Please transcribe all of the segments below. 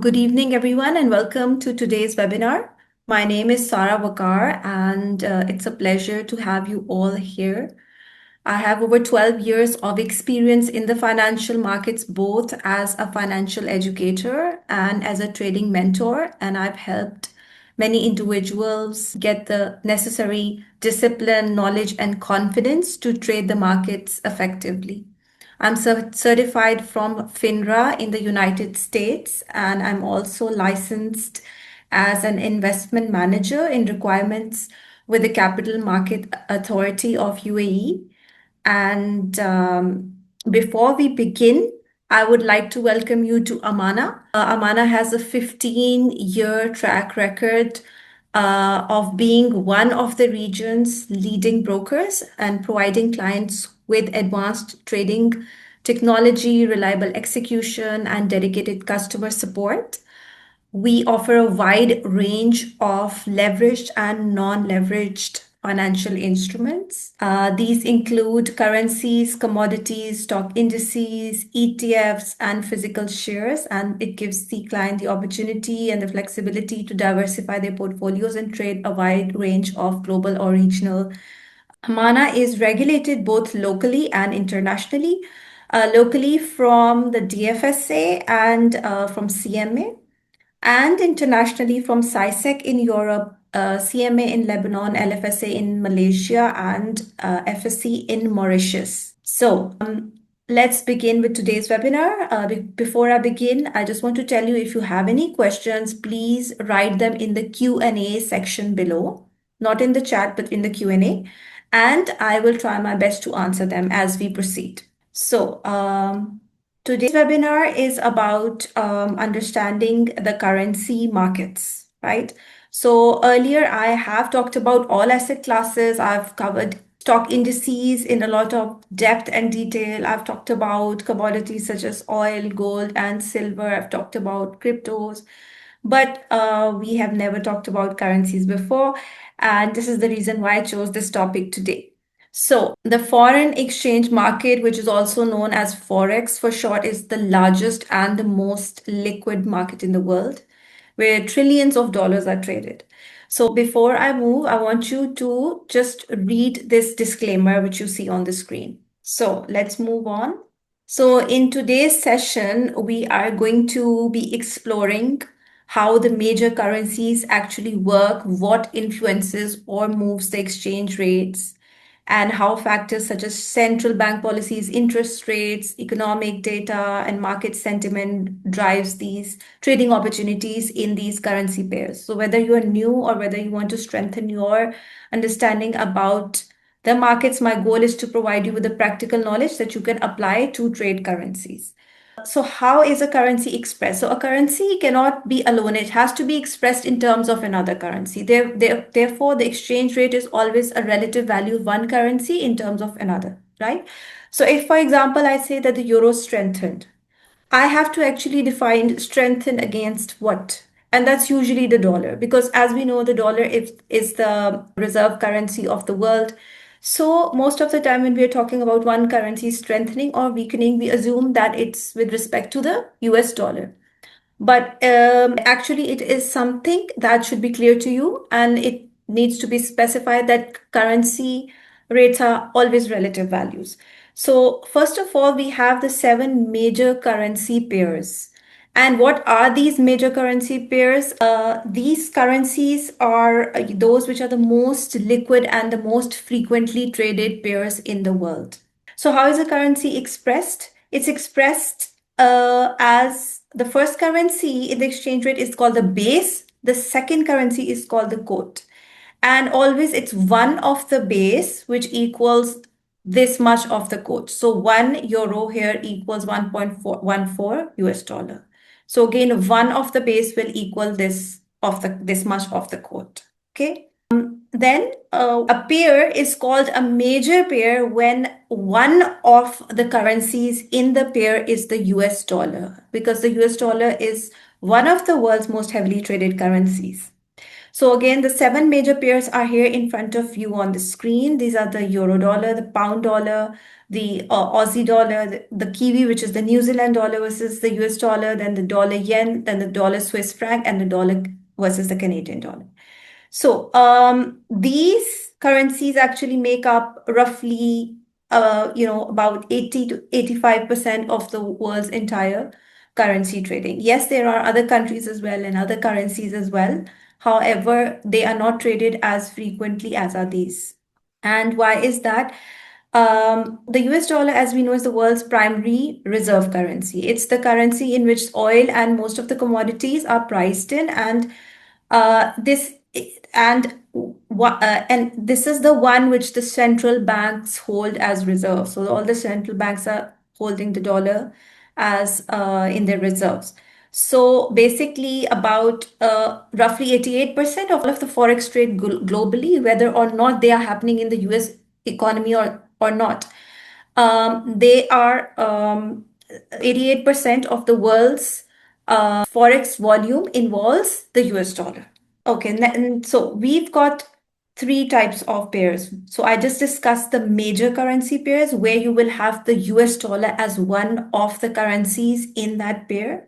Good evening, everyone, and welcome to today's webinar. My name is Sara Waqar, and it's a pleasure to have you all here. I have over 12 years of experience in the financial markets, both as a financial educator and as a trading mentor, and I've helped many individuals get the necessary discipline, knowledge, and confidence to trade the markets effectively. I'm certified from FINRA in the United States, and I'm also licensed as an investment manager in requirements with the Capital Market Authority of UAE. And before we begin, I would like to welcome you to Amana. Amana has a 15-year track record of being one of the region's leading brokers and providing clients with advanced trading technology, reliable execution, and dedicated customer support. We offer a wide range of leveraged and non-leveraged financial instruments. These include currencies, commodities, stock indices, ETFs, and physical shares. And it gives the client the opportunity and the flexibility to diversify their portfolios and trade a wide range of global or regional. Amana is regulated both locally and internationally. Locally from the DFSA and from CMA, and internationally from SISEC in Europe, CMA in Lebanon, LFSA in Malaysia, and FSC in Mauritius. So let's begin with today's webinar. Before I begin, I just want to tell you, if you have any questions, please write them in the Q&A section below, not in the chat, but in the Q&A, and I will try my best to answer them as we proceed. So today's webinar is about understanding the currency markets, right? So earlier I have talked about all asset classes. I've covered stock indices in a lot of depth and detail. I've talked about commodities such as oil, gold, and silver. I've talked about cryptos, but we have never talked about currencies before. And this is the reason why I chose this topic today. So the foreign exchange market, which is also known as Forex for short, is the largest and the most liquid market in the world, where trillions of dollars are traded. So before I move, I want you to just read this disclaimer, which you see on the screen. So let's move on. So in today's session, we are going to be exploring how the major currencies actually work, what influences or moves the exchange rates, and how factors such as central bank policies, interest rates, economic data, and market sentiment drives these trading opportunities in these currency pairs. So whether you are new or whether you want to strengthen your understanding about the markets, my goal is to provide you with the practical knowledge that you can apply to trade currencies. So how is a currency expressed? So a currency cannot be alone. It has to be expressed in terms of another currency. Therefore, the exchange rate is always a relative value of one currency in terms of another, right? So if, for example, I say that the euro strengthened, I have to actually define strengthen against what? And that's usually the dollar, because as we know, the dollar is the reserve currency of the world. So most of the time when we are talking about one currency strengthening or weakening, we assume that it's with respect to the US dollar. But actually, it is something that should be clear to you, and it needs to be specified that currency rates are always relative values. So first of all, we have the 7 major currency pairs. And what are these major currency pairs? These currencies are those which are the most liquid and the most frequently traded pairs in the world. So how is a currency expressed? It's expressed as the first currency in the exchange rate is called the base. The second currency is called the quote. And always it's one of the base, which equals this much of the quote. So 1 euro here equals 1.14 US dollar. So again, one of the base will equal this much of the quote. Okay. Then a pair is called a major pair when one of the currencies in the pair is the US dollar, because the US dollar is one of the world's most heavily traded currencies. So again, the seven major pairs are here in front of you on the screen. These are the euro dollar, the pound dollar, the Aussie dollar, the Kiwi, which is the New Zealand dollar versus the US dollar, then the dollar yen, then the dollar Swiss franc, and the dollar versus the Canadian dollar. So these currencies actually make up roughly, about 80 to 85% of the world's entire currency trading. Yes, there are other countries as well and other currencies as well. However, they are not traded as frequently as are these. And why is that? The US dollar, as we know, is the world's primary reserve currency. It's the currency in which oil and most of the commodities are priced in, and this and this is the one which the central banks hold as reserve. So all the central banks are holding the dollar as in their reserves. So basically, about roughly 88% of all of the forex trade globally, whether or not they are happening in the US economy or not, they are 88% of the world's forex volume involves the US dollar. Okay, and so we've got three types of pairs. So I just discussed the major currency pairs where you will have the US dollar as one of the currencies in that pair.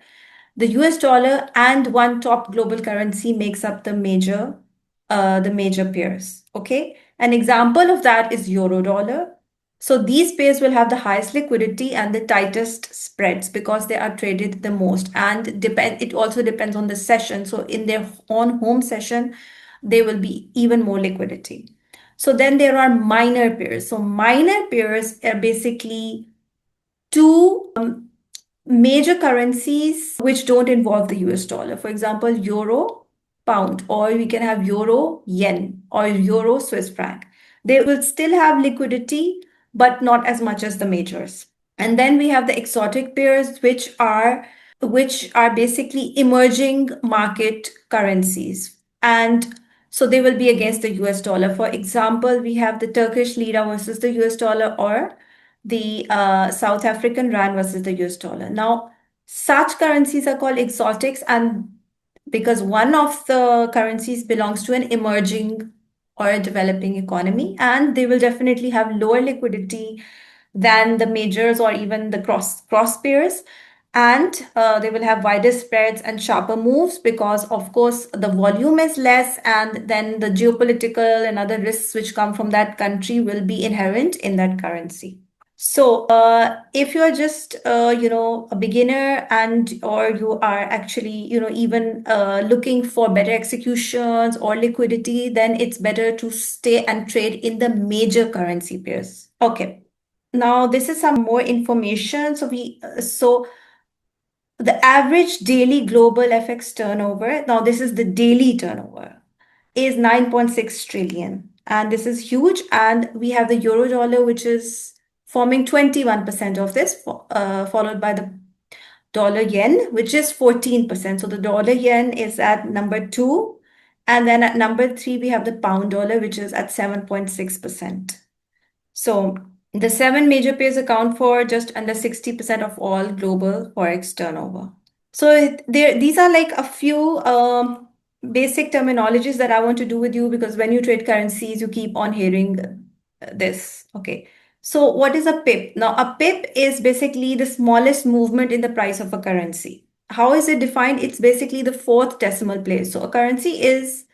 The US dollar and one top global currency makes up the major pairs. Okay, an example of that is euro dollar. So these pairs will have the highest liquidity and the tightest spreads because they are traded the most. And it also depends on the session. So in their on home session, there will be even more liquidity. So then there are minor pairs. So minor pairs are basically two major currencies which don't involve the US dollar. For example, euro, pound, or we can have euro, yen, or euro, Swiss franc. They will still have liquidity, but not as much as the majors. And then we have the exotic pairs, which are basically emerging market currencies. And so they will be against the US dollar. For example, we have the Turkish lira versus the US dollar, or the South African rand versus the US dollar. Now, such currencies are called exotics, and because one of the currencies belongs to an emerging or a developing economy, and they will definitely have lower liquidity than the majors or even the cross pairs. And they will have wider spreads and sharper moves because, of course, the volume is less, and then the geopolitical and other risks which come from that country will be inherent in that currency. So, if you're just, a beginner, and or you are actually, even looking for better executions or liquidity, then it's better to stay and trade in the major currency pairs. Okay. Now, this is some more information. So the average daily global FX turnover, now this is the daily turnover, is 9.6 trillion. And this is huge. And we have the euro dollar, which is forming 21% of this, followed by the dollar yen, which is 14%. So the dollar yen is at number two. And then at number three, we have the pound dollar, which is at 7.6%. So the seven major pairs account for just under 60% of all global forex turnover. So these are like a few basic terminologies that I want to do with you, because when you trade currencies, you keep on hearing this. Okay. So what is a pip? Now, a pip is basically the smallest movement in the price of a currency. How is it defined? It's basically the fourth decimal place. So a currency is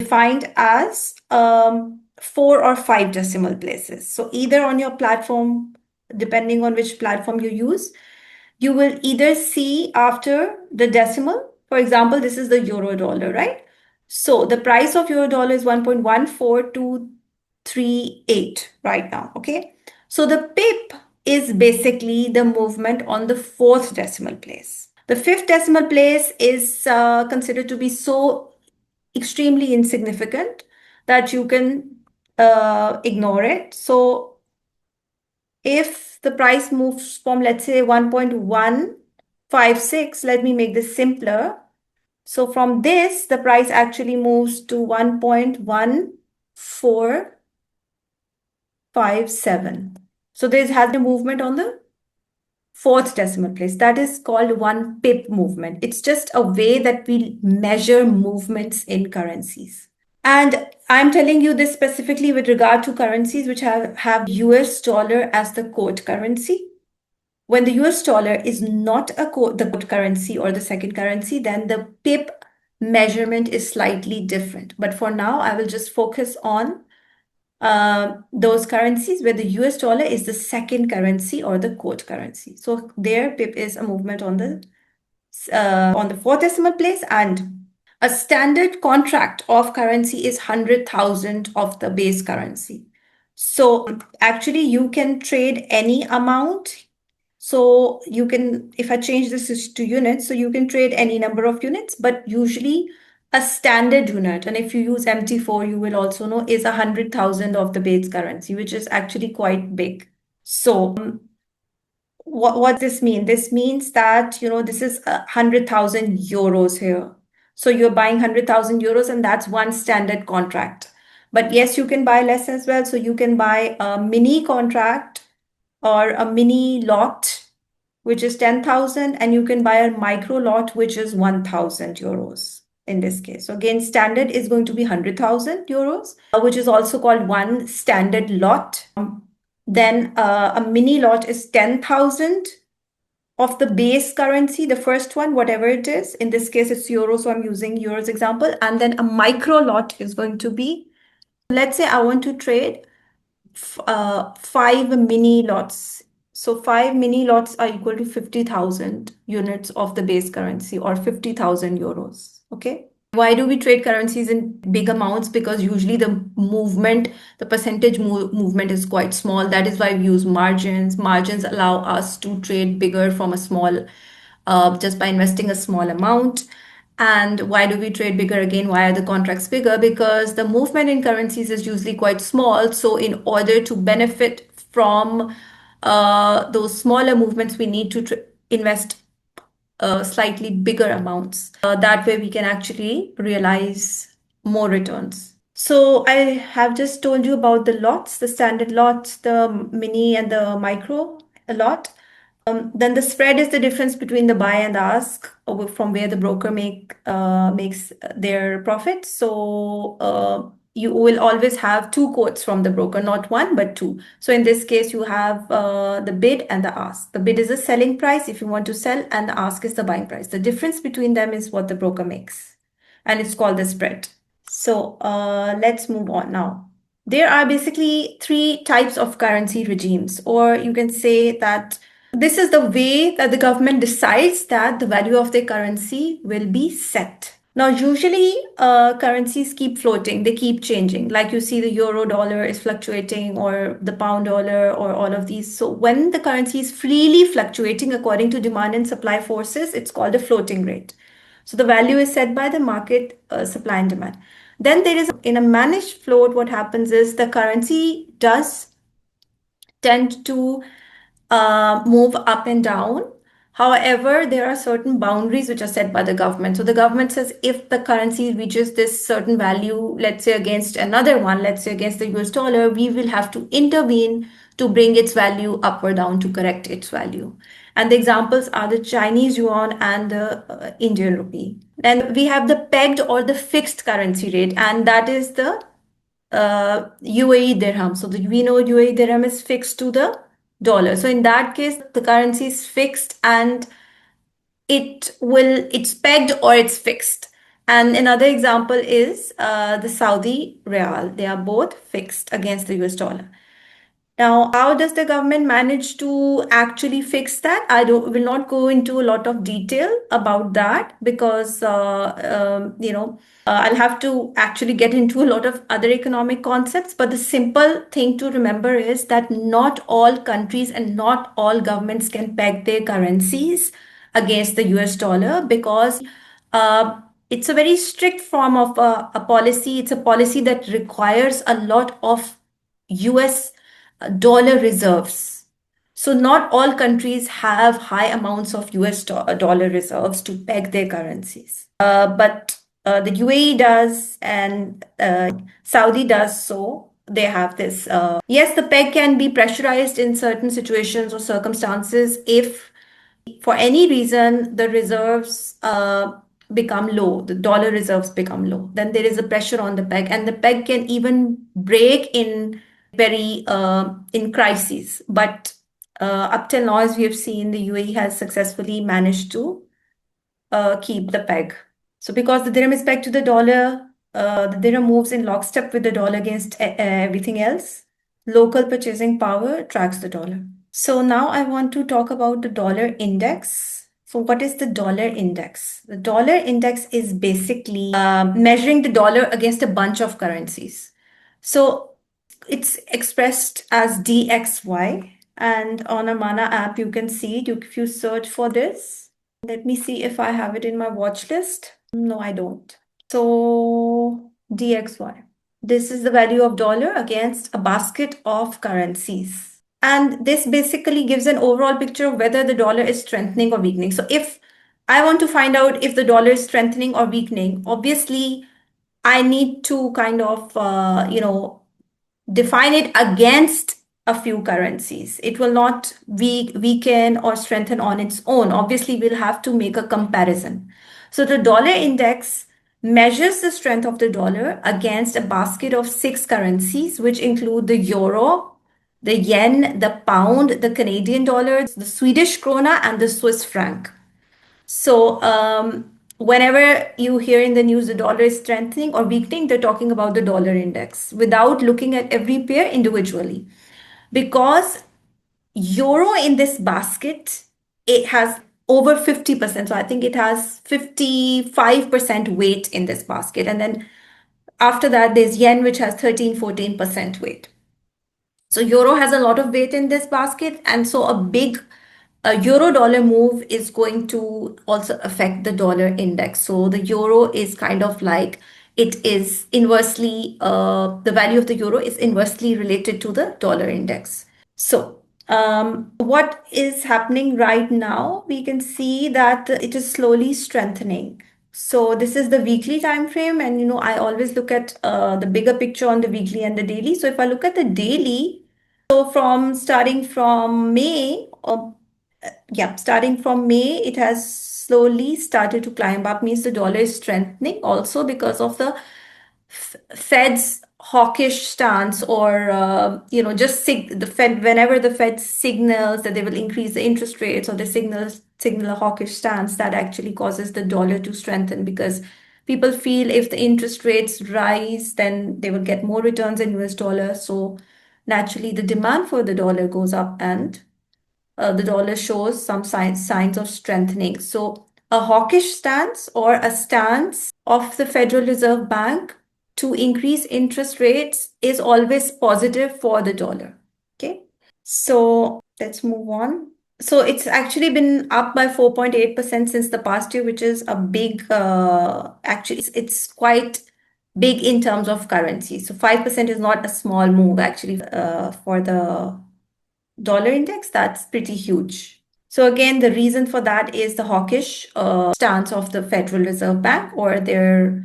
defined as four or five decimal places. So either on your platform, depending on which platform you use, you will either see after the decimal. For example, this is the euro dollar, right? So the price of euro dollar is 1.14238 right now, okay? So the pip is basically the movement on the fourth decimal place. The fifth decimal place is considered to be so extremely insignificant that you can ignore it. So if the price moves from, let's say, 1.156, let me make this simpler. So from this, the price actually moves to 1.1457. So there has been a movement on the fourth decimal place. That is called one pip movement. It's just a way that we measure movements in currencies. And I'm telling you this specifically with regard to currencies which have US dollar as the quote currency. When the US dollar is not the quote currency or the second currency, then the pip measurement is slightly different. But for now, I will just focus on those currencies where the US dollar is the second currency or the quote currency. So there, pip is a movement on the fourth decimal place, and a standard contract of currency is 100,000 of the base currency. So actually, you can trade any amount. So you can, if I change this to units, so you can trade any number of units, but usually a standard unit, and if you use MT4, you will also know, is 100,000 of the base currency, which is actually quite big. So what this mean? This means that, this is 100,000 euros here. So you're buying 100,000 euros, and that's one standard contract. But yes, you can buy less as well. So you can buy a mini contract or a mini lot, which is 10,000, and you can buy a micro lot, which is 1,000 euros in this case. So again, standard is going to be 100,000 euros, which is also called one standard lot. Then a mini lot is 10,000 of the base currency, the first one, whatever it is. In this case, it's euro, so I'm using euros example. And then a micro lot is going to be, let's say I want to trade 5 mini lots. So 5 mini lots are equal to 50,000 units of the base currency, or 50,000 euros. Okay. Why do we trade currencies in big amounts? Because usually the percentage movement is quite small. That is why we use margins. Margins allow us to trade bigger from a small, just by investing a small amount. And why do we trade bigger again? Why are the contracts bigger? Because the movement in currencies is usually quite small. So in order to benefit from those smaller movements, we need to invest slightly bigger amounts. That way we can actually realize more returns. So I have just told you about the lots, the standard lots, the mini and the micro lot. Then the spread is the difference between the buy and the ask, from where the broker makes their profit. So you will always have two quotes from the broker, not one, but two. So in this case, you have the bid and the ask. The bid is the selling price if you want to sell, and the ask is the buying price. The difference between them is what the broker makes, and it's called the spread. So let's move on now. There are basically three types of currency regimes, or you can say that this is the way that the government decides that the value of their currency will be set. Now, usually currencies keep floating, they keep changing. Like you see, the euro dollar is fluctuating, or the pound dollar, or all of these. So when the currency is freely fluctuating according to demand and supply forces, it's called a floating rate. So the value is set by the market supply and demand. Then there is, in a managed float, what happens is the currency does tend to move up and down. However, there are certain boundaries which are set by the government. So the government says if the currency reaches this certain value, let's say against another one, let's say against the US dollar, we will have to intervene to bring its value up or down to correct its value. And the examples are the Chinese yuan and the Indian rupee. Then we have the pegged or the fixed currency rate, and that is the UAE dirham. So we know UAE dirham is fixed to the dollar. So in that case, the currency is fixed, and it's pegged or it's fixed. And another example is the Saudi Real. They are both fixed against the US dollar. Now, how does the government manage to actually fix that? I will not go into a lot of detail about that, because I'll have to actually get into a lot of other economic concepts. But the simple thing to remember is that not all countries and not all governments can peg their currencies against the US dollar, because it's a very strict form of a policy. It's a policy that requires a lot of US dollar reserves. So not all countries have high amounts of US dollar reserves to peg their currencies. But the UAE does, and Saudi does so. they have this. Yes, the peg can be pressurized in certain situations or circumstances if, for any reason, the reserves become low, the dollar reserves become low, then there is a pressure on the peg, and the peg can even break in very in crises. But up till now, as we have seen, the UAE has successfully managed to keep the peg. So because the dirham is pegged to the dollar, the dirham moves in lockstep with the dollar against everything else. Local purchasing power tracks the dollar. So now I want to talk about the dollar index. So what is the dollar index? The dollar index is basically measuring the dollar against a bunch of currencies. So it's expressed as DXY. And on Amana app, you can see it if you search for this. Let me see if I have it in my watch list. No, I don't. So DXY. This is the value of dollar against a basket of currencies. And this basically gives an overall picture of whether the dollar is strengthening or weakening. So if I want to find out if the dollar is strengthening or weakening, obviously I need to kind of, define it against a few currencies. It will not weaken or strengthen on its own. Obviously, we'll have to make a comparison. So the dollar index measures the strength of the dollar against a basket of six currencies, which include the euro, the yen, the pound, the Canadian dollar, the Swedish krona, and the Swiss franc. So, whenever you hear in the news the dollar is strengthening or weakening, they're talking about the dollar index without looking at every pair individually. Because euro in this basket, it has over 50%. So I think it has 55% weight in this basket. And then after that, there's yen, which has 13-14% weight. So euro has a lot of weight in this basket, and so a euro dollar move is going to also affect the dollar index. So the euro is kind of like it is inversely, the value of the euro is inversely related to the dollar index. So what is happening right now? We can see that it is slowly strengthening. So this is the weekly time frame, and I always look at the bigger picture on the weekly and the daily. So if I look at the daily, so from starting from May, starting from May, it has slowly started to climb up, means the dollar is strengthening also because of the Fed's hawkish stance, or just the Fed, whenever the Fed signals that they will increase the interest rates, or they signal a hawkish stance, that actually causes the dollar to strengthen, because people feel if the interest rates rise, then they will get more returns in US dollars. So naturally, the demand for the dollar goes up, and the dollar shows some signs of strengthening. So, a hawkish stance, or a stance of the Federal Reserve Bank to increase interest rates, is always positive for the dollar. Okay, so let's move on. So it's actually been up by 4.8% since the past year, which is a big, actually, it's quite big in terms of currency. So 5% is not a small move actually for the dollar index. That's pretty huge. So again, the reason for that is the hawkish stance of the Federal Reserve Bank, or their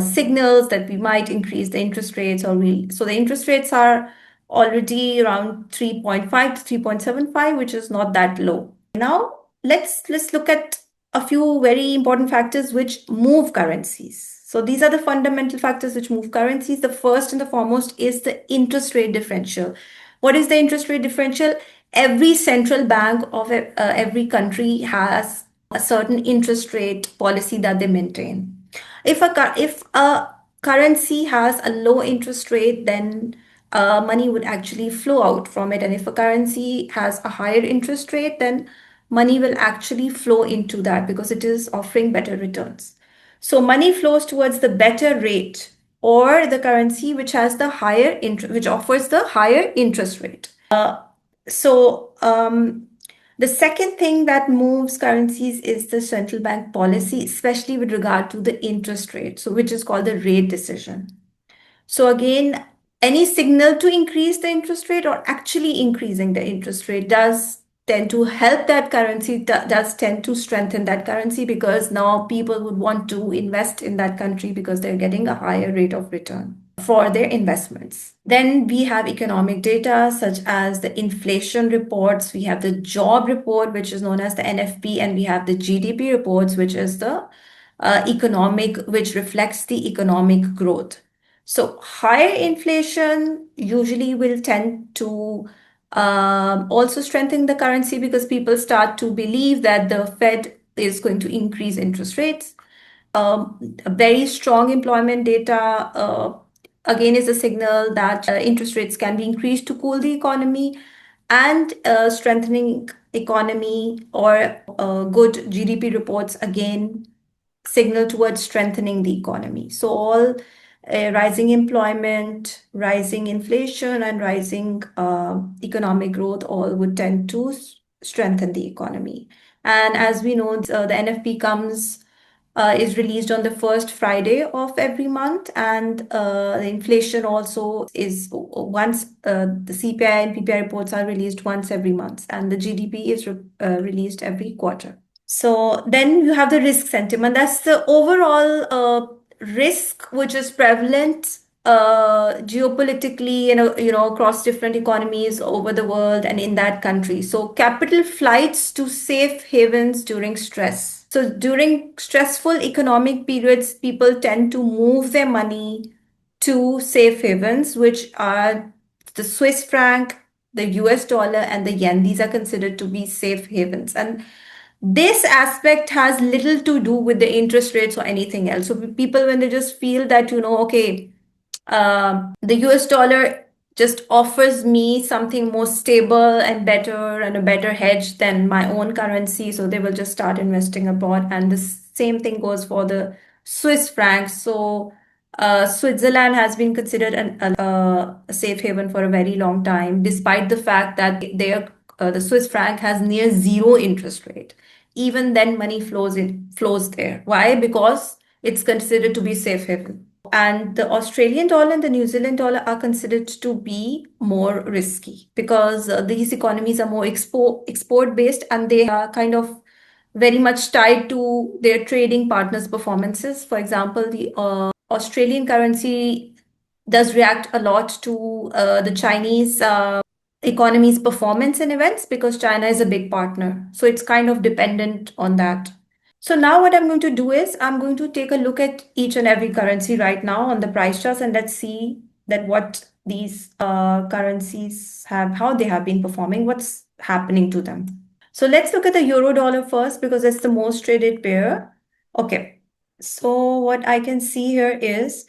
signals that we might increase the interest rates, so the interest rates are already around 3.5 to 3.75, which is not that low. Now let's look at a few very important factors which move currencies. So these are the fundamental factors which move currencies. The first and the foremost is the interest rate differential. What is the interest rate differential? Every central bank of every country has a certain interest rate policy that they maintain. If a currency has a low interest rate, then money would actually flow out from it. And if a currency has a higher interest rate, then money will actually flow into that because it is offering better returns. So money flows towards the better rate, or the currency which has the which offers the higher interest rate. So the second thing that moves currencies is the central bank policy, especially with regard to the interest rate, so which is called the rate decision. So again, any signal to increase the interest rate, or actually increasing the interest rate, does tend to help that currency, does tend to strengthen that currency, because now people would want to invest in that country because they're getting a higher rate of return. for their investments. Then we have economic data such as the inflation reports, we have the job report, which is known as the NFP, and we have the GDP reports, which is the which reflects the economic growth. So higher inflation usually will tend to also strengthen the currency because people start to believe that the Fed is going to increase interest rates. Very strong employment data again is a signal that interest rates can be increased to cool the economy, and strengthening economy or good GDP reports again signal towards strengthening the economy. So all rising employment, rising inflation, and rising economic growth all would tend to strengthen the economy. And as we know, the NFP comes is released on the first Friday of every month, and the inflation also is once the CPI and PPI reports are released once every month, and the GDP is released every quarter. So then you have the risk sentiment. That's the overall risk which is prevalent geopolitically, across different economies over the world and in that country. So capital flights to safe havens during stress. So during stressful economic periods, people tend to move their money to safe havens, which are the Swiss franc, the US dollar, and the yen. These are considered to be safe havens. And this aspect has little to do with the interest rates or anything else. So people, when they just feel that, okay, the US dollar just offers me something more stable and better and a better hedge than my own currency, so they will just start investing abroad. And the same thing goes for the Swiss franc. So Switzerland has been considered a safe haven for a very long time, despite the fact that the Swiss franc has near zero interest rate. Even then, money flows there. Why? Because it's considered to be safe haven. And the Australian dollar and the New Zealand dollar are considered to be more risky because these economies are more export based, and they are kind of very much tied to their trading partners' performances. For example, the Australian currency does react a lot to the Chinese economy's performance in events because China is a big partner. So it's kind of dependent on that. So now what I'm going to do is I'm going to take a look at each and every currency right now on the price charts, and let's see that what these currencies have, how they have been performing, what's happening to them. So let's look at the euro dollar first because it's the most traded pair. Okay, so what I can see here is,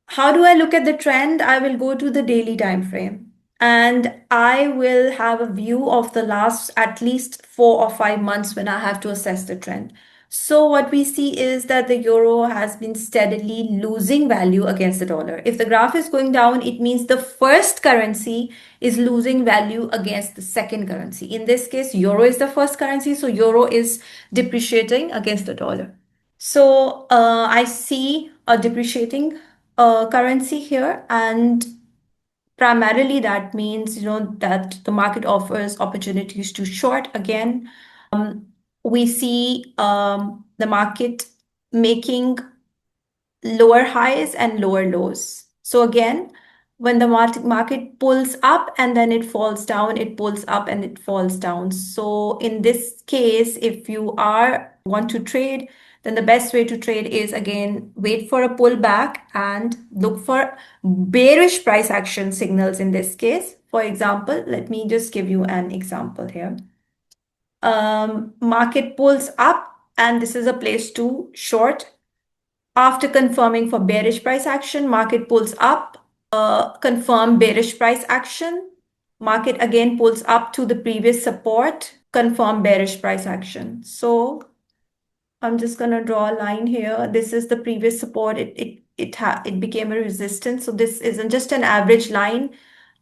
how do I look at the trend? I will go to the daily time frame and I will have a view of the last at least 4 or 5 months when I have to assess the trend. So what we see is that the euro has been steadily losing value against the dollar. If the graph is going down, it means the first currency is losing value against the second currency. In this case, euro is the first currency, so euro is depreciating against the dollar. So I see a depreciating currency here, and primarily that means that the market offers opportunities to short again. We see the market making lower highs and lower lows. So again, when the market pulls up and then it falls down, it pulls up and it falls down. So in this case, if you want to trade, then the best way to trade is again wait for a pullback and look for bearish price action signals in this case. For example, let me just give you an example here. Market pulls up and this is a place to short. After confirming for bearish price action, market pulls up, confirm bearish price action. Market again pulls up to the previous support, confirm bearish price action. So I'm just going to draw a line here. This is the previous support. It became a resistance. So this isn't just an average line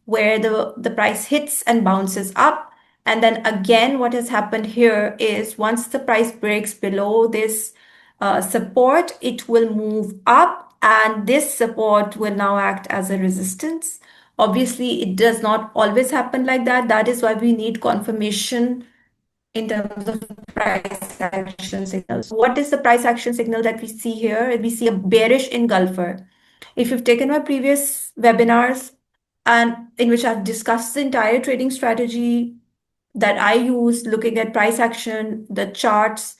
where the price hits and bounces up. And then again, what has happened here is once the price breaks below this support, it will move up, and this support will now act as a resistance. Obviously, it does not always happen like that. That is why we need confirmation in terms of price action signals. What is the price action signal that we see here? We see a bearish engulfer. If you've taken my previous webinars and in which I've discussed the entire trading strategy that I use, looking at price action, the charts,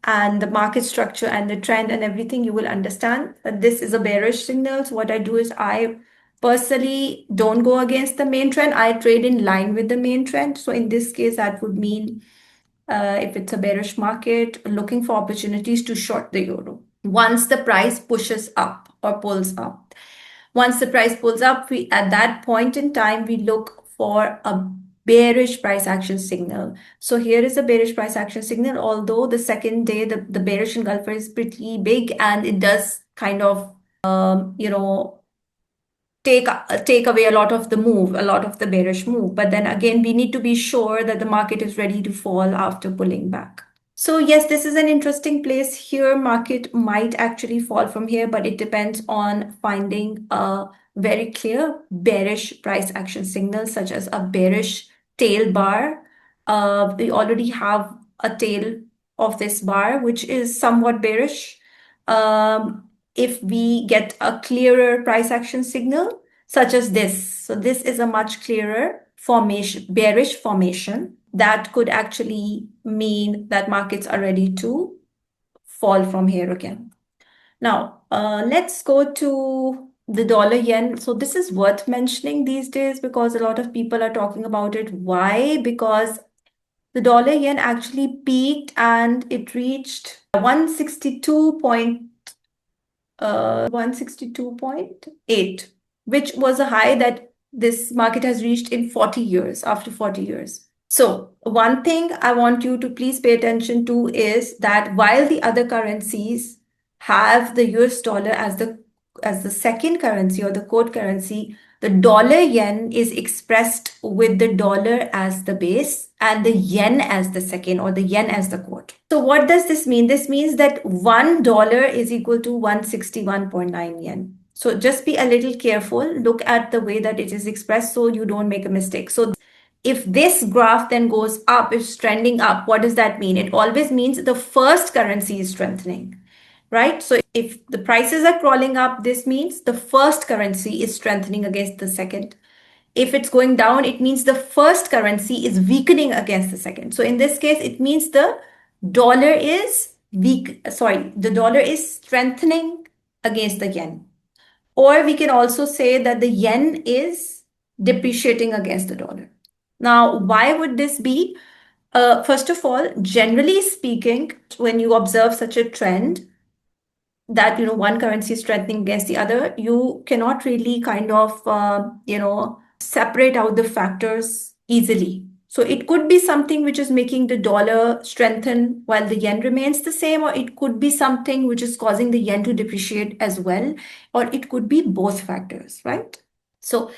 and the market structure and the trend and everything, you will understand that this is a bearish signal. So what I do is I personally don't go against the main trend. I trade in line with the main trend. So in this case, that would mean if it's a bearish market, looking for opportunities to short the euro. Once the price pushes up or pulls up, once the price pulls up, we at that point in time we look for a bearish price action signal. So here is a bearish price action signal, although the second day the bearish engulfer is pretty big and it does kind of take away a lot of the move, a lot of the bearish move. But then again, we need to be sure that the market is ready to fall after pulling back. So yes, this is an interesting place here. Market might actually fall from here, but it depends on finding a very clear bearish price action signal, such as a bearish tail bar. We already have a tail of this bar, which is somewhat bearish. If we get a clearer price action signal, such as this, so this is a much clearer formation, bearish formation, that could actually mean that markets are ready to fall from here again. Now, let's go to the dollar yen. So this is worth mentioning these days because a lot of people are talking about it. Why? Because the dollar yen actually peaked and it reached 162.8, which was a high that this market has reached in 40 years, after 40 years. So one thing I want you to please pay attention to is that while the other currencies have the US dollar as the second currency or the quote currency, the dollar yen is expressed with the dollar as the base and the yen as the second, or the yen as the quote. So what does this mean? This means that $1 is equal to 161.9 yen. So just be a little careful. Look at the way that it is expressed so you don't make a mistake. So if this graph then goes up, it's trending up, what does that mean? It always means the first currency is strengthening, right? So if the prices are crawling up, this means the first currency is strengthening against the second. If it's going down, it means the first currency is weakening against the second. So in this case, it means the dollar is the dollar is strengthening against the yen. Or we can also say that the yen is depreciating against the dollar. Now, why would this be? First of all, generally speaking, when you observe such a trend that one currency is strengthening against the other, you cannot really kind of separate out the factors easily. So it could be something which is making the dollar strengthen while the yen remains the same, or it could be something which is causing the yen to depreciate as well, or it could be both factors, right? So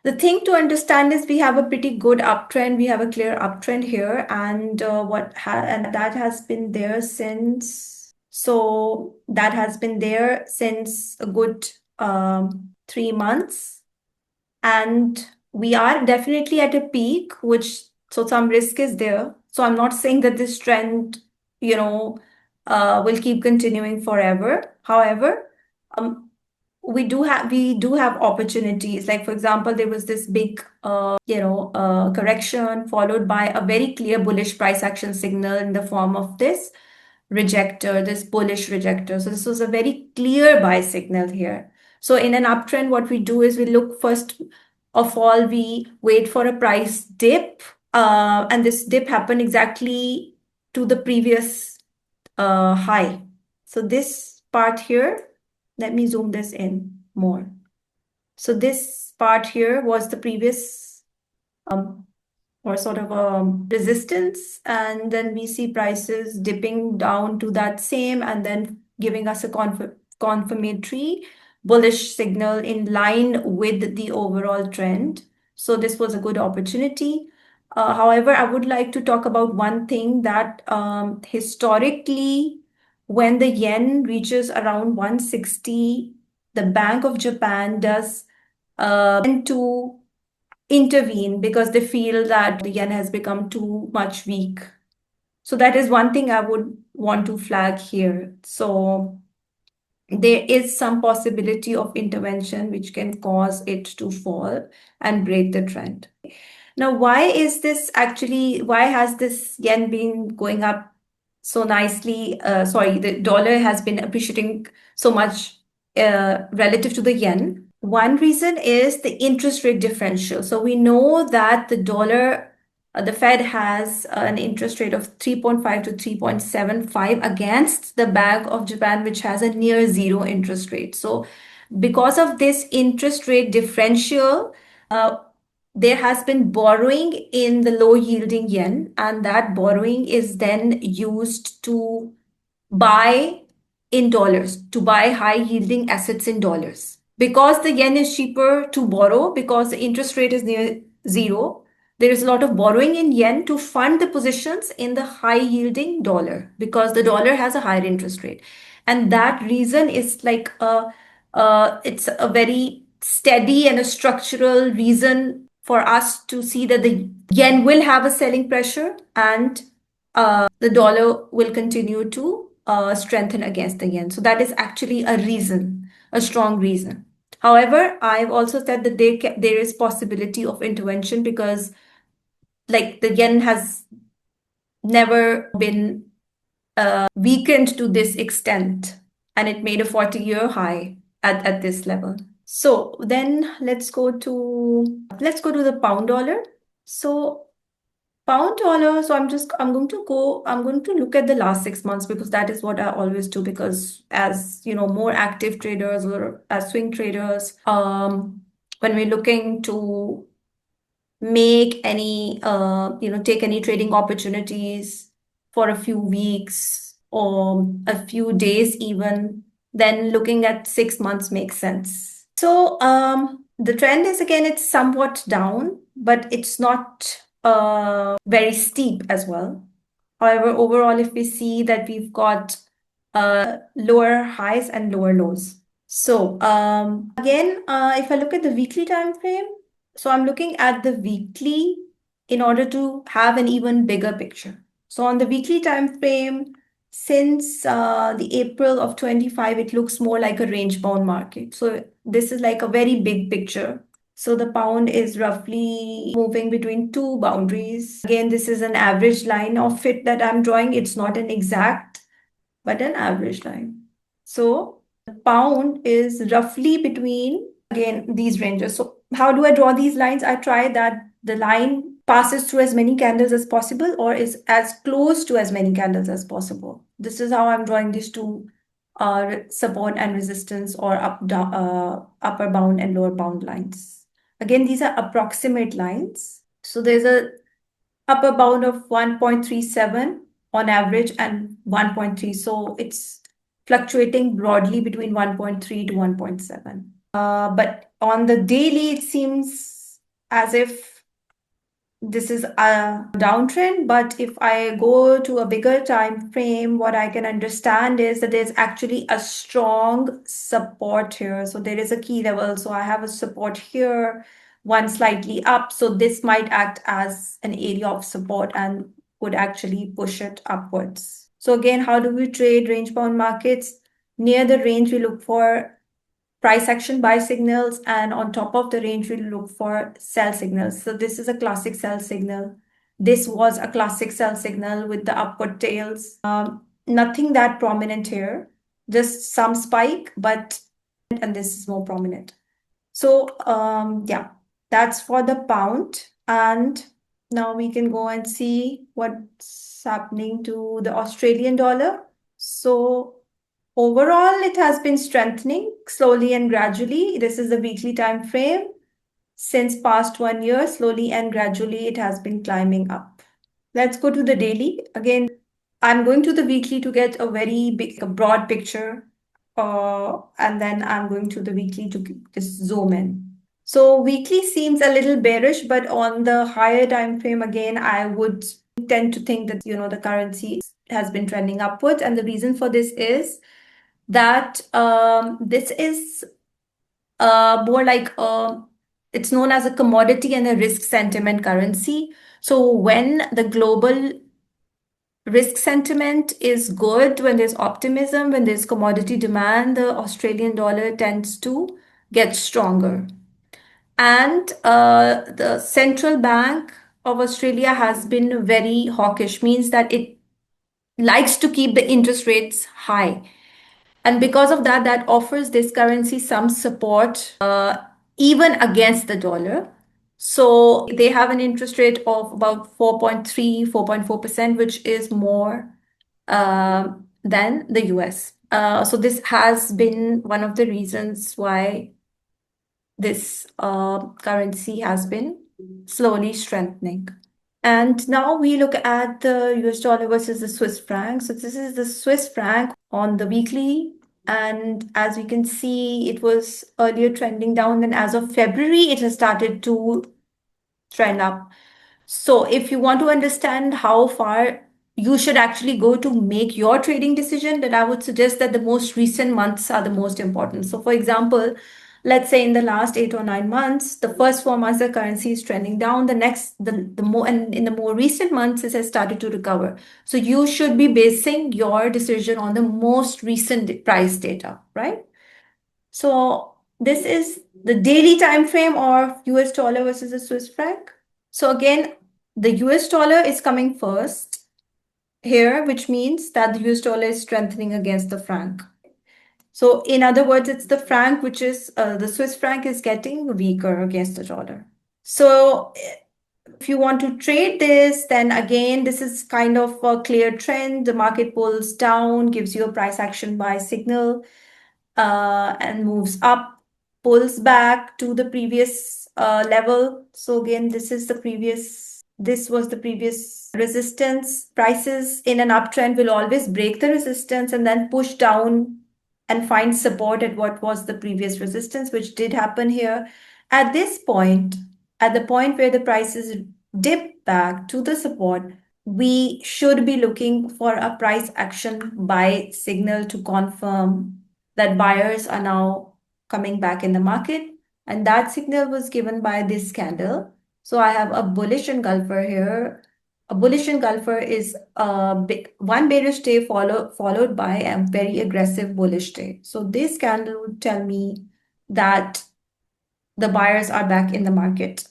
the thing to understand is we have a pretty good uptrend. We have a clear uptrend here, and that has been there since. So that has been there since a good 3 months, and we are definitely at a peak, so some risk is there. So I'm not saying that this trend, will keep continuing forever. However, we do have opportunities. Like for example, there was this big correction followed by a very clear bullish price action signal in the form of this rejector, this bullish rejector. So this was a very clear buy signal here. So in an uptrend, what we do is we look first of all, we wait for a price dip, and this dip happened exactly to the previous high. So this part here, let me zoom this in more. So this part here was the previous or sort of a resistance, and then we see prices dipping down to that same and then giving us a confirmatory bullish signal in line with the overall trend. So this was a good opportunity. However, I would like to talk about one thing that historically, when the yen reaches around 160, the Bank of Japan does tend to intervene because they feel that the yen has become too much weak. So that is one thing I would want to flag here. So there is some possibility of intervention which can cause it to fall and break the trend. Now, why is this actually, why has this yen been going up so nicely? Sorry, the dollar has been appreciating so much relative to the yen. One reason is the interest rate differential. So we know that the Fed has an interest rate of 3.5 to 3.75 against the Bank of Japan, which has a near zero interest rate. So because of this interest rate differential, uh, there has been borrowing in the low yielding yen, and that borrowing is then used to buy in dollars, to buy high yielding assets in dollars. Because the yen is cheaper to borrow, because the interest rate is near zero, there is a lot of borrowing in yen to fund the positions in the high yielding dollar because the dollar has a higher interest rate. And that reason is like it's a very steady and a structural reason for us to see that the yen will have a selling pressure and the dollar will continue to strengthen against the yen. So that is actually a reason, a strong reason. However, I've also said that there is possibility of intervention because like the yen has never been weakened to this extent and it made a 40-year high at this level. So then let's go to the pound dollar. So pound dollar, so I'm going to look at the last 6 months because that is what I always do because as you know, more active traders or as swing traders, when we're looking to make any take any trading opportunities for a few weeks or a few days even, then looking at 6 months makes sense. So the trend is again, it's somewhat down, but it's not very steep as well. However, overall, if we see that we've got lower highs and lower lows. So again, if I look at the weekly time frame, so I'm looking at the weekly in order to have an even bigger picture. So on the weekly time frame, since the April of 25, it looks more like a range bound market. So this is like a very big picture. So the pound is roughly moving between two boundaries. Again, this is an average line of it that I'm drawing. It's not an exact, but an average line. So the pound is roughly between, again, these ranges. So how do I draw these lines? I try that the line passes through as many candles as possible or is as close to as many candles as possible. This is how I'm drawing these two support and resistance or upper bound and lower bound lines. Again, these are approximate lines. So there's a upper bound of 1.37 on average and 1.3. So it's fluctuating broadly between 1.3 to 1.7. But on the daily, it seems as if this is a downtrend. But if I go to a bigger time frame, what I can understand is that there's actually a strong support here. So there is a key level. So I have a support here, one slightly up. So this might act as an area of support and would actually push it upwards. So again, how do we trade range bound markets? Near the range, we look for price action buy signals, and on top of the range, we look for sell signals. So this is a classic sell signal. This was a classic sell signal with the upward tails. Nothing that prominent here, just some spike, and this is more prominent. So yeah, that's for the pound. And now we can go and see what's happening to the Australian dollar. So overall, it has been strengthening slowly and gradually. This is the weekly time frame. Since past 1 year, slowly and gradually, it has been climbing up. Let's go to the daily. Again, I'm going to the weekly to get a very big, a broad picture. And then I'm going to the weekly to just zoom in. So weekly seems a little bearish, but on the higher time frame, again, I would tend to think that, the currency has been trending upwards. And the reason for this is that this is more like it's known as a commodity and a risk sentiment currency. So when the global risk sentiment is good, when there's optimism, when there's commodity demand, the Australian dollar tends to get stronger. And the central bank of Australia has been very hawkish, means that it likes to keep the interest rates high. And because of that, that offers this currency some support even against the dollar. So they have an interest rate of about 4.3, 4.4%, which is more than the US. So this has been one of the reasons why this currency has been slowly strengthening. And now we look at the US dollar versus the Swiss franc. So this is the Swiss franc on the weekly. And as we can see, it was earlier trending down. Then as of February, it has started to trend up. So if you want to understand how far you should actually go to make your trading decision, then I would suggest that the most recent months are the most important. So for example, let's say in the last 8 or 9 months, the first 4 months the currency is trending down. The next, the more, and in the more recent months, it has started to recover. So you should be basing your decision on the most recent price data, right? So this is the daily time frame of US dollar versus the Swiss franc. So again, the US dollar is coming first here, which means that the US dollar is strengthening against the franc. So in other words, it's the franc, which is the Swiss franc is getting weaker against the dollar. So if you want to trade this, then again, this is kind of a clear trend. The market pulls down, gives you a price action buy signal, and moves up, pulls back to the previous level. So again, this was the previous resistance. Prices in an uptrend will always break the resistance and then push down and find support at what was the previous resistance, which did happen here. At this point, at the point where the prices dip back to the support, we should be looking for a price action buy signal to confirm that buyers are now coming back in the market. And that signal was given by this candle. So I have a bullish engulfer here. A bullish engulfer is one bearish day followed by a very aggressive bullish day. So this candle would tell me that the buyers are back in the market.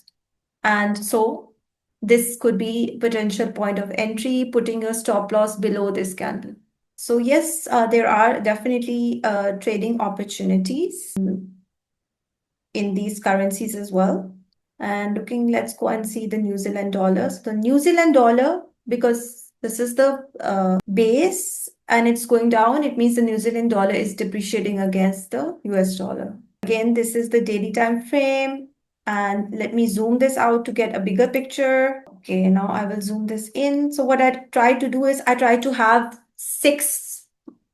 And so this could be potential point of entry, putting a stop loss below this candle. So yes, there are definitely trading opportunities in these currencies as well. And let's go and see the New Zealand dollar. So the New Zealand dollar, because this is the base and it's going down, it means the New Zealand dollar is depreciating against the US dollar. Again, this is the daily time frame. And let me zoom this out to get a bigger picture. Okay, now I will zoom this in. So what I try to do is I try to have 6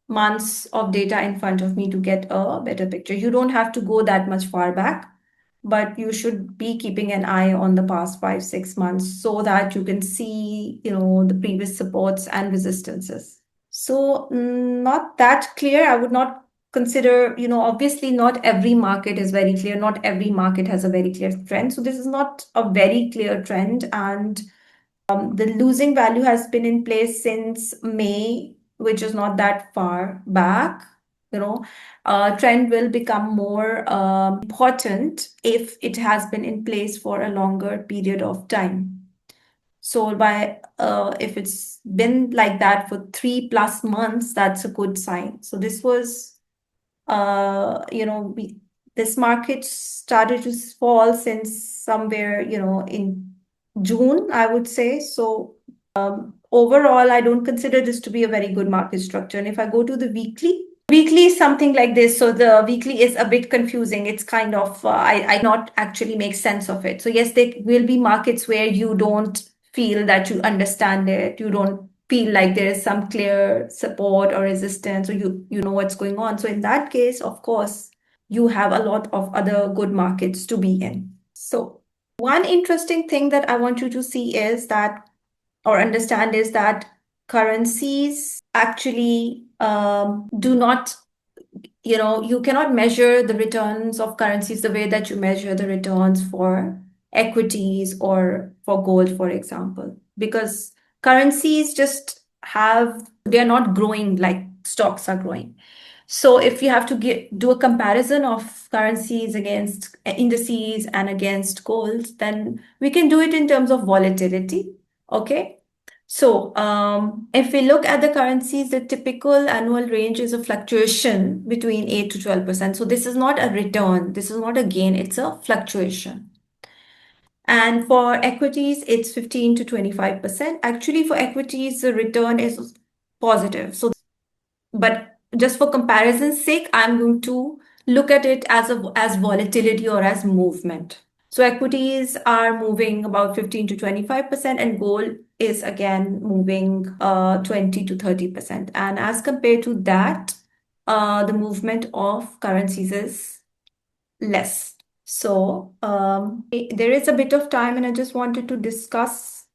months of data in front of me to get a better picture. You don't have to go that much far back, but you should be keeping an eye on the past 5, 6 months so that you can see, the previous supports and resistances. So not that clear. I would not consider, obviously not every market is very clear. Not every market has a very clear trend. So this is not a very clear trend. And the losing value has been in place since May, which is not that far back. Trend will become more important if it has been in place for a longer period of time. So if it's been like that for 3+ months, that's a good sign. So this was, this market started to fall since somewhere, in June, I would say. So overall, I don't consider this to be a very good market structure. And if I go to the weekly is something like this. So the weekly is a bit confusing. It's kind of, I not actually make sense of it. So yes, there will be markets where you don't feel that you understand it. You don't feel like there is some clear support or resistance, or you know what's going on. So in that case, of course, you have a lot of other good markets to be in. So one interesting thing that I want you to see is that, or understand, is that currencies actually do not, you cannot measure the returns of currencies the way that you measure the returns for equities or for gold, for example, because currencies just they are not growing like stocks are growing. So if you have to do a comparison of currencies against indices and against gold, then we can do it in terms of volatility. Okay. So if we look at the currencies, the typical annual range is a fluctuation between 8 to 12%. So this is not a return. This is not a gain. It's a fluctuation. And for equities, it's 15 to 25%. Actually, for equities, the return is positive. So, but just for comparison's sake, I'm going to look at it as volatility or as movement. So equities are moving about 15 to 25%, and gold is again moving 20 to 30%. And as compared to that, the movement of currencies is less. So there is a bit of time, and I just wanted to discuss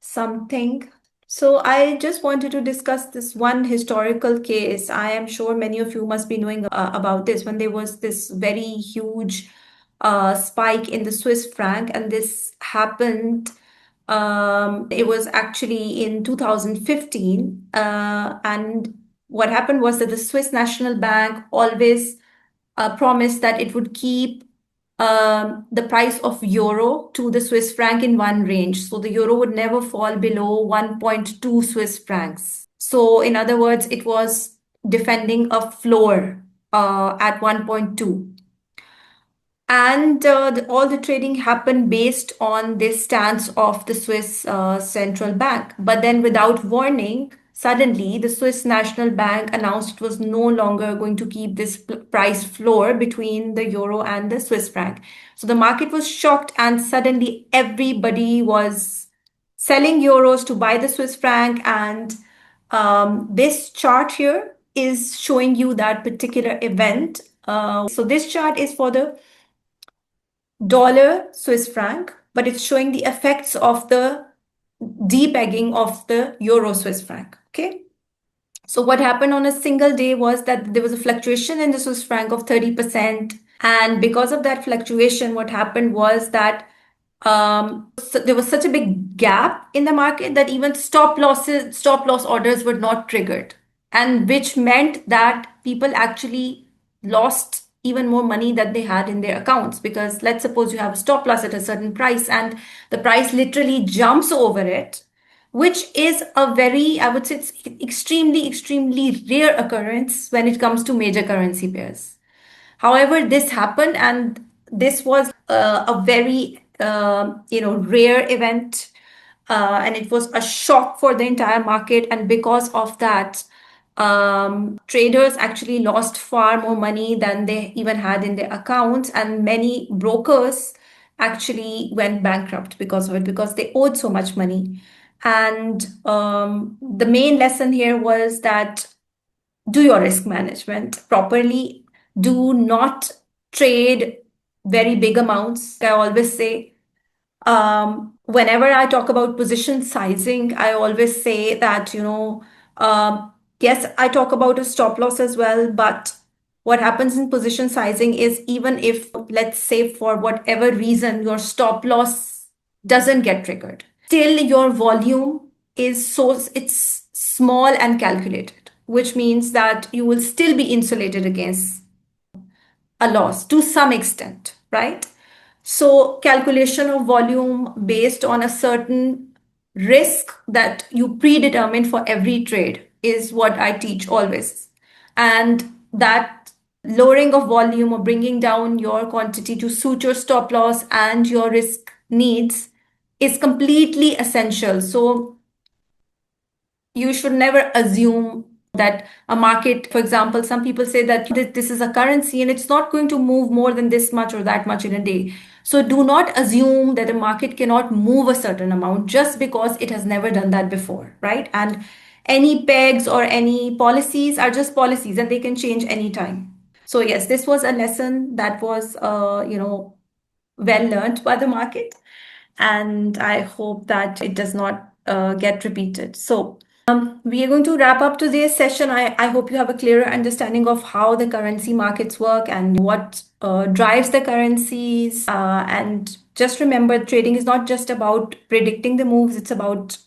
something. So I just wanted to discuss this one historical case. I am sure many of you must be knowing about this, when there was this very huge spike in the Swiss franc, and this happened. It was actually in 2015, and what happened was that the Swiss National Bank always promised that it would keep the price of euro to the Swiss franc in one range. So the euro would never fall below 1.2 Swiss francs. So in other words, it was defending a floor at 1.2. And all the trading happened based on this stance of the Swiss central bank. But then, without warning, suddenly the Swiss National Bank announced it was no longer going to keep this price floor between the euro and the Swiss franc. So the market was shocked, and suddenly everybody was selling euros to buy the Swiss franc. And this chart here is showing you that particular event. So this chart is for the dollar Swiss franc, but it's showing the effects of the depegging of the euro Swiss franc. Okay. So what happened on a single day was that there was a fluctuation in the Swiss franc of 30%. And because of that fluctuation, what happened was that so there was such a big gap in the market that even stop loss orders were not triggered, and which meant that people actually lost even more money that they had in their accounts. Because let's suppose you have a stop loss at a certain price and the price literally jumps over it, which is a very, I would say, it's extremely rare occurrence when it comes to major currency pairs. However, this happened, and this was a very rare event, and it was a shock for the entire market. And because of that, traders actually lost far more money than they even had in their accounts, and many brokers actually went bankrupt because of it, because they owed so much money. And the main lesson here was that do your risk management properly. Do not trade very big amounts. I always say, whenever I talk about position sizing, I always say that, yes, I talk about a stop loss as well, but what happens in position sizing is, even if, let's say, for whatever reason, your stop loss doesn't get triggered, still your volume is it's small and calculated, which means that you will still be insulated against a loss to some extent, right? So calculation of volume based on a certain risk that you predetermine for every trade is what I teach always. And that lowering of volume or bringing down your quantity to suit your stop loss and your risk needs is completely essential. So you should never assume that a market, for example, some people say that this is a currency and it's not going to move more than this much or that much in a day. So do not assume that a market cannot move a certain amount just because it has never done that before, right? And any pegs or any policies are just policies, and they can change anytime. So yes, this was a lesson that was, well learned by the market, and I hope that it does not get repeated. So we are going to wrap up today's session. I hope you have a clearer understanding of how the currency markets work and what drives the currencies. And just remember, trading is not just about predicting the moves. It's about,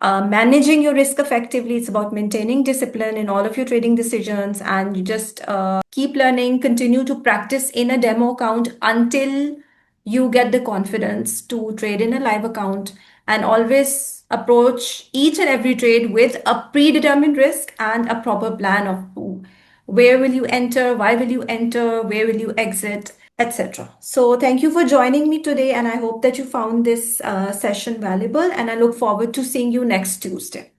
managing your risk effectively. It's about maintaining discipline in all of your trading decisions, and you just keep learning, continue to practice in a demo account until you get the confidence to trade in a live account, and always approach each and every trade with a predetermined risk and a proper plan of where will you enter, why will you enter, where will you exit, etc. So thank you for joining me today, and I hope that you found this session valuable, and I look forward to seeing you next Tuesday.